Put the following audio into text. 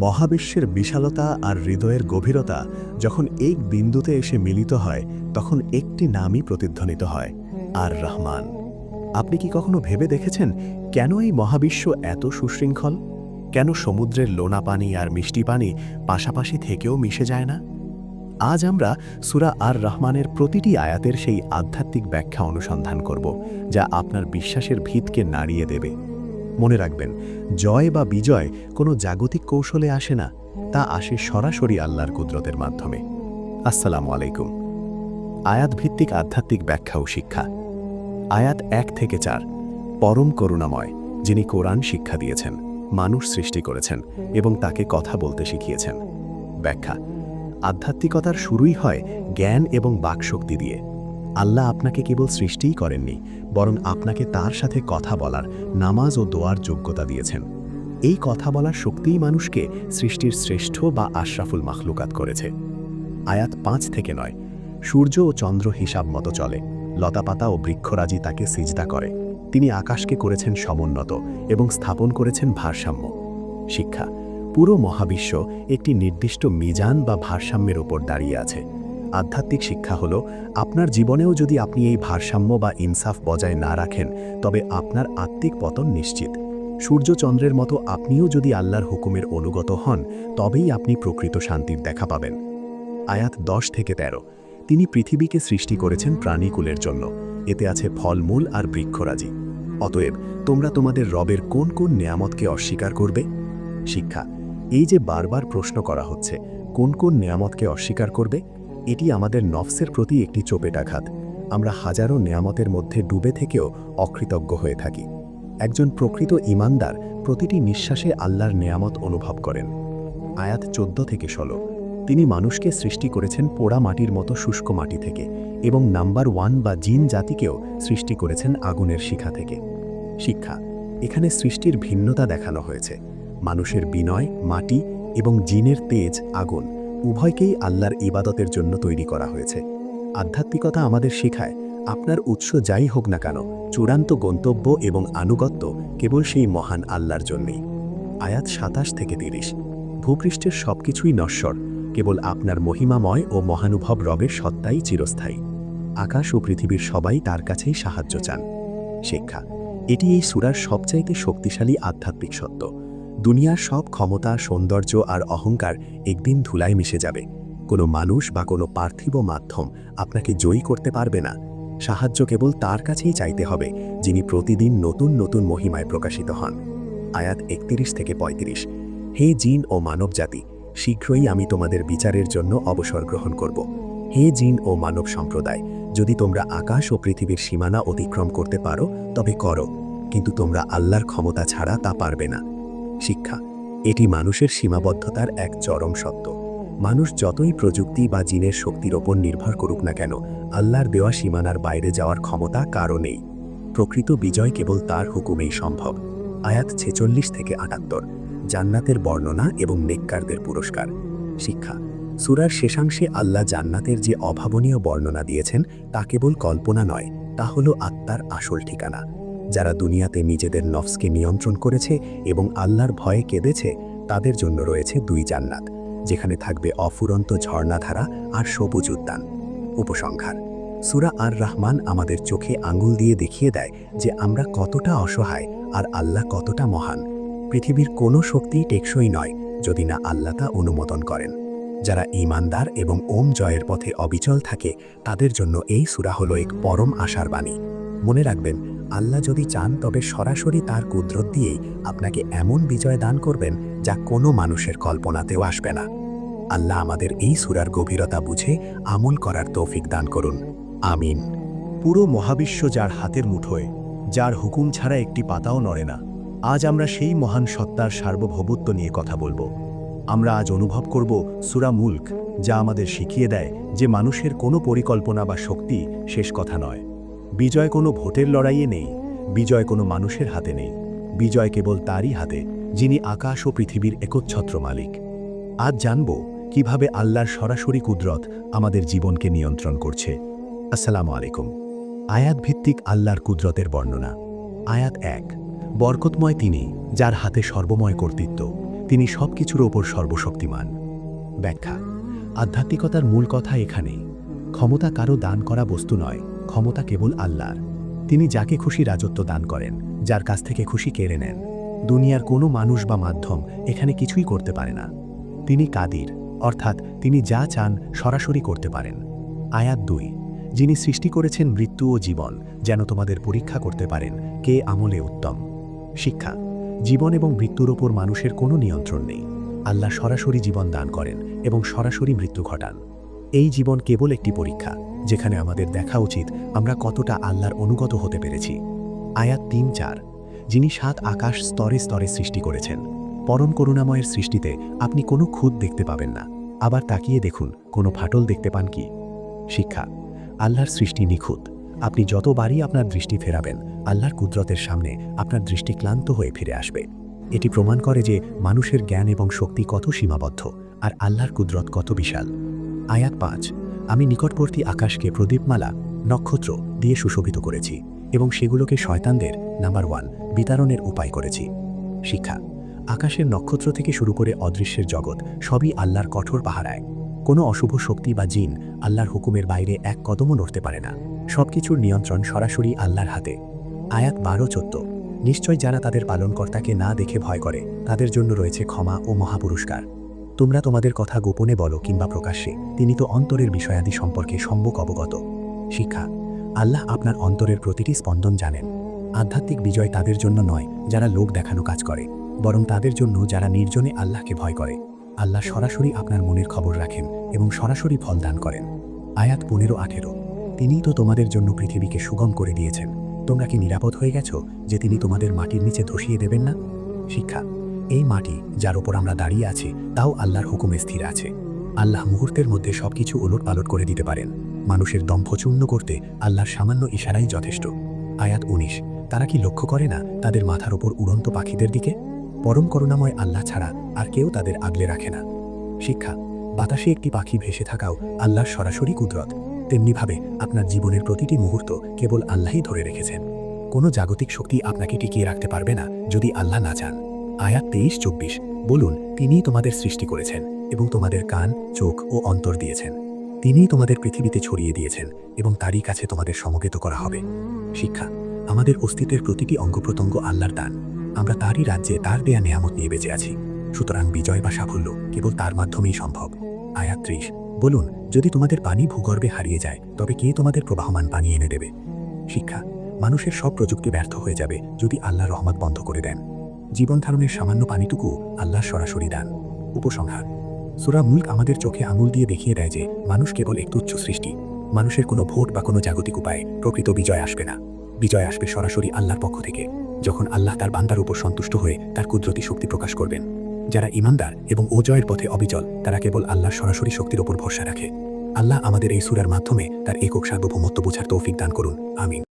মহাবিশ্বের বিশালতা আর হৃদয়ের গভীরতা যখন এক বিন্দুতে এসে মিলিত হয় তখন একটি নামই প্রতিধ্বনিত হয়, আর রহমান। আপনি কি কখনো ভেবে দেখেছেন কেন এই মহাবিশ্ব এত সুশৃঙ্খল? কেন সমুদ্রের লোনা পানি আর মিষ্টি পানি পাশাপাশি থেকেও মিশে যায় না? আজ আমরা সূরা আর রহমানের প্রতিটি আয়াতের সেই আধ্যাত্মিক ব্যাখ্যা অনুসন্ধান করব, যা আপনার বিশ্বাসের ভিতকে নাড়িয়ে দেবে। মনে রাখবেন, জয় বা বিজয় কোনো জাগতিক কৌশলে আসে না, তা আসে সরাসরি আল্লাহর কুদরতের মাধ্যমে। আসসালামু আলাইকুম। আয়াতভিত্তিক আধ্যাত্মিক ব্যাখ্যা ও শিক্ষা। আয়াত 1 থেকে 4। পরম করুণাময়, যিনি কোরআন শিক্ষা দিয়েছেন, মানুষ সৃষ্টি করেছেন এবং তাকে কথা বলতে শিখিয়েছেন। ব্যাখ্যা: আধ্যাত্মিকতার শুরুই হয় জ্ঞান এবং বাকশক্তি দিয়ে। আল্লাহ আপনাকে কেবল সৃষ্টিই করেননি, বরং আপনাকে তার সাথে কথা বলার, নামাজ ও দোয়ার যোগ্যতা দিয়েছেন। এই কথা বলার শক্তিই মানুষকে সৃষ্টির শ্রেষ্ঠ বা আশরাফুল মাখলুকাত করেছে। আয়াত 5 থেকে 9। সূর্য ও চন্দ্র হিসাব মতো চলে, লতাপাতা ও বৃক্ষরাজি তাকে সিজদা করে। তিনি আকাশকে করেছেন সমুন্নত এবং স্থাপন করেছেন ভারসাম্য। শিক্ষা: পুরো মহাবিশ্ব একটি নির্দিষ্ট মিজান বা ভারসাম্যের ওপর দাঁড়িয়ে আছে। আধ্যাত্মিক শিক্ষা হল, আপনার জীবনেও যদি আপনি এই ভারসাম্য বা ইনসাফ বজায় না রাখেন, তবে আপনার আত্মিক পতন নিশ্চিত। সূর্যচন্দ্রের মতো আপনিও যদি আল্লাহর হুকুমের অনুগত হন, তবেই আপনি প্রকৃত শান্তির দেখা পাবেন। আয়াত 10 থেকে 13। তিনি পৃথিবীকে সৃষ্টি করেছেন প্রাণীকুলের জন্য, এতে আছে ফলমূল আর বৃক্ষরাজি। অতএব তোমরা তোমাদের রবের কোন কোন নেয়ামতকে অস্বীকার করবে? শিক্ষা: এই যে বারবার প্রশ্ন করা হচ্ছে, কোন কোন নেয়ামতকে অস্বীকার করবে, এটি আমাদের নফসের প্রতি একটি চোপেটাঘাত। আমরা হাজারো নেয়ামতের মধ্যে ডুবে থেকেও অকৃতজ্ঞ হয়ে থাকি। একজন প্রকৃত ঈমানদার প্রতিটি নিঃশ্বাসে আল্লাহর নেয়ামত অনুভব করেন। আয়াত 14 থেকে 16। তিনি মানুষকে সৃষ্টি করেছেন পোড়া মাটির মতো শুষ্ক মাটি থেকে এবং নাম্বার 1 বা জিন জাতিকেও সৃষ্টি করেছেন আগুনের শিখা থেকে। শিক্ষা: এখানে সৃষ্টির ভিন্নতা দেখানো হয়েছে। মানুষের বিনয়, মাটি এবং জিনের তেজ, আগুন, উভয়কেই আল্লাহর ইবাদতের জন্য তৈরি করা হয়েছে। আধ্যাত্মিকতা আমাদের শেখায়, আপনার উৎস যাই হোক না কেন, চূড়ান্ত গন্তব্য এবং আনুগত্য কেবল সেই মহান আল্লাহর জন্যই। আয়াত 27 থেকে 30। ভূপৃষ্ঠের সবকিছুই নশ্বর, কেবল আপনার মহিমাময় ও মহানুভব রবের সত্তাই চিরস্থায়ী। আকাশ ও পৃথিবীর সবাই তার কাছেই সাহায্য চান। শিক্ষা: এটি এই সূরার সবচাইতে শক্তিশালী আধ্যাত্মিক সত্য। দুনিয়ার সব ক্ষমতা, সৌন্দর্য আর অহংকার একদিন ধুলায় মিশে যাবে। কোনো মানুষ বা কোনো পার্থিব মাধ্যম আপনাকে জয়ী করতে পারবে না। সাহায্য কেবল তার কাছেই চাইতে হবে, যিনি প্রতিদিন নতুন নতুন মহিমায় প্রকাশিত হন। আয়াত 31 থেকে 35। হে জিন ও মানব জাতি, শীঘ্রই আমি তোমাদের বিচারের জন্য অবসর গ্রহণ করব। হে জিন ও মানব সম্প্রদায়, যদি তোমরা আকাশ ও পৃথিবীর সীমানা অতিক্রম করতে পারো তবে করো, কিন্তু তোমরা আল্লাহর ক্ষমতা ছাড়া তা পারবে না। শিক্ষা: এটি মানুষের সীমাবদ্ধতার এক চরম সত্য। মানুষ যতই প্রযুক্তি বা জিনের শক্তির ওপর নির্ভর করুক না কেন, আল্লাহর দেওয়া সীমানার বাইরে যাওয়ার ক্ষমতা কারও নেই। প্রকৃত বিজয় কেবল তার হুকুমেই সম্ভব। আয়াত 46 থেকে 78। জান্নাতের বর্ণনা এবং নেককারদের পুরস্কার। শিক্ষা: সূরার শেষাংশে আল্লাহ জান্নাতের যে অভাবনীয় বর্ণনা দিয়েছেন, তা কেবল কল্পনা নয়, তা হল আত্মার আসল ঠিকানা। যারা দুনিয়াতে নিজেদের নফসকে নিয়ন্ত্রণ করেছে এবং আল্লাহর ভয়ে কেঁদেছে, তাদের জন্য রয়েছে 2 জান্নাত, যেখানে থাকবে অফুরন্ত ঝর্ণাধারা আর সবুজ উদ্যান। উপসংহার: সূরা আর রহমান আমাদের চোখে আঙুল দিয়ে দেখিয়ে দেয় যে আমরা কতটা অসহায় আর আল্লাহ কতটা মহান। পৃথিবীর কোনো শক্তিই টেকসই নয় যদি না আল্লাহ তা অনুমোদন করেন। যারা ঈমানদার এবং জয়ের পথে অবিচল থাকে, তাদের জন্য এই সূরা হলো এক পরম আশার বাণী। মনে রাখবেন, আল্লাহ যদি চান তবে সরাসরি তার কুদরত দিয়েই আপনাকে এমন বিজয় দান করবেন যা কোনো মানুষের কল্পনাতেও আসবে না। আল্লাহ আমাদের এই সূরার গভীরতা বুঝে আমল করার তৌফিক দান করুন। আমিন। পুরো মহাবিশ্ব যার হাতের মুঠোয়, যার হুকুম ছাড়া একটি পাতাও নড়ে না, আজ আমরা সেই মহান সত্তার সার্বভৌমত্ব নিয়ে কথা বলবো। আমরা আজ অনুভব করব সূরা মুলক, যা আমাদের শিখিয়ে দেয় যে মানুষের কোনো পরিকল্পনা বা শক্তি শেষ কথা নয়। বিজয় কোনো ভোটের লড়াইয়ে নেই, বিজয় কোনো মানুষের হাতে নেই, বিজয় কেবল তারই হাতে, যিনি আকাশ ও পৃথিবীর একচ্ছত্র মালিক। আজ জানব কিভাবে আল্লাহর সরাসরি কুদরত আমাদের জীবনকে নিয়ন্ত্রণ করছে। আসসালামু আলাইকুম। আয়াত ভিত্তিক আল্লাহর কুদরতের বর্ণনা। আয়াত 1। বরকতময় তিনি, যার হাতে সর্বময় কর্তৃত্ব। তিনি সব কিছুর ওপর সর্বশক্তিমান। ব্যাখ্যা: আধ্যাত্মিকতার মূল কথা এখানেই। ক্ষমতা কারো দান করা বস্তু নয়, ক্ষমতা কেবল আল্লাহর। তিনি যাকে খুশি রাজত্ব দান করেন, যার কাছ থেকে খুশি কেড়ে নেন। দুনিয়ার কোনো মানুষ বা মাধ্যম এখানে কিছুই করতে পারে না। তিনি কাদির, অর্থাৎ তিনি যা চান সরাসরি করতে পারেন। আয়াত 2: যিনি সৃষ্টি করেছেন মৃত্যু ও জীবন, যেন তোমাদের পরীক্ষা করতে পারেন কে আমলে উত্তম। শিক্ষা: জীবন এবং মৃত্যুর ওপর মানুষের কোনো নিয়ন্ত্রণ নেই। আল্লাহ সরাসরি জীবন দান করেন এবং সরাসরি মৃত্যু ঘটান। এই জীবন কেবল একটি পরীক্ষা, যেখানে আমাদের দেখা উচিত আমরা কতটা আল্লাহর অনুগত হতে পেরেছি। আয়াত 3-4: যিনি 7 আকাশ স্তরে স্তরে সৃষ্টি করেছেন। পরম করুণাময়ের সৃষ্টিতে আপনি কোনো খুঁত দেখতে পাবেন না। আবার তাকিয়ে দেখুন, কোনো ফাটল দেখতে পান কি? শিক্ষা: আল্লাহর সৃষ্টি নিখুঁত। আপনি যতবারই আপনার দৃষ্টি ফেরাবেন, আল্লাহর কুদরতের সামনে আপনার দৃষ্টি ক্লান্ত হয়ে ফিরে আসবে। এটি প্রমাণ করে যে মানুষের জ্ঞান এবং শক্তি কত সীমাবদ্ধ, আর আল্লাহর কুদরত কত বিশাল। আয়াত 5: আমি নিকটবর্তী আকাশকে প্রদীপমালা, নক্ষত্র দিয়ে সুশোভিত করেছি এবং সেগুলোকে শয়তানদের নাম্বার 1 বিতরণের উপায় করেছি। শিক্ষা: আকাশের নক্ষত্র থেকে শুরু করে অদৃশ্যের জগৎ সবই আল্লাহর কঠোর পাহারায়। কোনো অশুভ শক্তি বা জিন আল্লাহর হুকুমের বাইরে এক কদমও নড়তে পারে না। সবকিছুর নিয়ন্ত্রণ সরাসরি আল্লাহর হাতে। আয়াত 12-14: নিশ্চয় যারা তাদের পালনকর্তাকে না দেখে ভয় করে, তাদের জন্য রয়েছে ক্ষমা ও মহাপুরস্কার। তোমরা তোমাদের কথা গোপনে বলো কিংবা প্রকাশ্যে, তিনি তো অন্তরের বিষয়াদি সম্পর্কে সম্যক অবগত। শিক্ষা: আল্লাহ আপনার অন্তরের প্রতিটি স্পন্দন জানেন। আধ্যাত্মিক বিজয় তাদের জন্য নয় যারা লোক দেখানো কাজ করে, বরং তাদের জন্য যারা নির্জনে আল্লাহকে ভয় করে। আল্লাহ সরাসরি আপনার মনের খবর রাখেন এবং সরাসরি ফল দান করেন। আয়াত 15-18: তিনিই তো তোমাদের জন্য পৃথিবীকে সুগম করে দিয়েছেন। তোমরা কি নিরাপদ হয়ে গেছো যে তিনি তোমাদের মাটির নিচে ধসিয়ে দেবেন না? শিক্ষা: এই মাটি যার ওপর আমরা দাঁড়িয়ে আছি, তাও আল্লাহর হুকুমে স্থির আছে। আল্লাহ মুহূর্তের মধ্যে সবকিছু ওলটপালট করে দিতে পারেন। মানুষের দম্ভ চূর্ণ করতে আল্লাহর সামান্য ইশারাই যথেষ্ট। আয়াত 19: তারা কি লক্ষ্য করে না তাদের মাথার ওপর উড়ন্ত পাখিদের দিকে? পরম করুণাময় আল্লাহ ছাড়া আর কেউ তাদের আগলে রাখে না। শিক্ষা: বাতাসে একটি পাখি ভেসে থাকাও আল্লাহর সরাসরি কুদরত। তেমনিভাবে আপনার জীবনের প্রতিটি মুহূর্ত কেবল আল্লাহই ধরে রেখেছেন। কোনো জাগতিক শক্তি আপনাকে টিকিয়ে রাখতে পারবে না যদি আল্লাহ না চান। আয়াত 23-24: বলুন, তিনিই তোমাদের সৃষ্টি করেছেন এবং তোমাদের কান, চোখ ও অন্তর দিয়েছেন। তিনিই তোমাদের পৃথিবীতে ছড়িয়ে দিয়েছেন এবং তারই কাছে তোমাদের সমবেত করা হবে। শিক্ষা: আমাদের অস্তিত্বের প্রতিটি অঙ্গপ্রত্যঙ্গ আল্লাহর দান। আমরা তারই রাজ্যে তার দেয়া নেয়ামত নিয়ে বেঁচে আছি। সুতরাং বিজয় বা সাফল্য কেবল তার মাধ্যমেই সম্ভব। আয়াত 30: বলুন, যদি তোমাদের পানি ভূগর্ভে হারিয়ে যায়, তবে কে তোমাদের প্রবাহমান পানি এনে দেবে? শিক্ষা: মানুষের সব প্রযুক্তি ব্যর্থ হয়ে যাবে যদি আল্লাহ রহমত বন্ধ করে দেন। জীবন ধারণের সামান্য পানিটুকু আল্লাহর সরাসরি দান। উপসংহার: সূরা মুলক আমাদের চোখে আঙুল দিয়ে দেখিয়ে দেয় যে মানুষ কেবল এক তুচ্ছ সৃষ্টি। মানুষের কোনো ভোট বা কোনো জাগতিক উপায়ে প্রকৃত বিজয় আসবে না। বিজয় আসবে সরাসরি আল্লাহর পক্ষ থেকে, যখন আল্লাহ তার বান্দার উপর সন্তুষ্ট হয়ে তার কুদরতি শক্তি প্রকাশ করবেন। যারা ঈমানদার এবং অজয়ের পথে অবিচল, তারা কেবল আল্লাহর সরাসরি শক্তির ওপর ভরসা রাখে। আল্লাহ আমাদের এই সূরার মাধ্যমে তার একক সার্বভৌমত্ব বোঝার তৌফিক দান করুন। আমিন।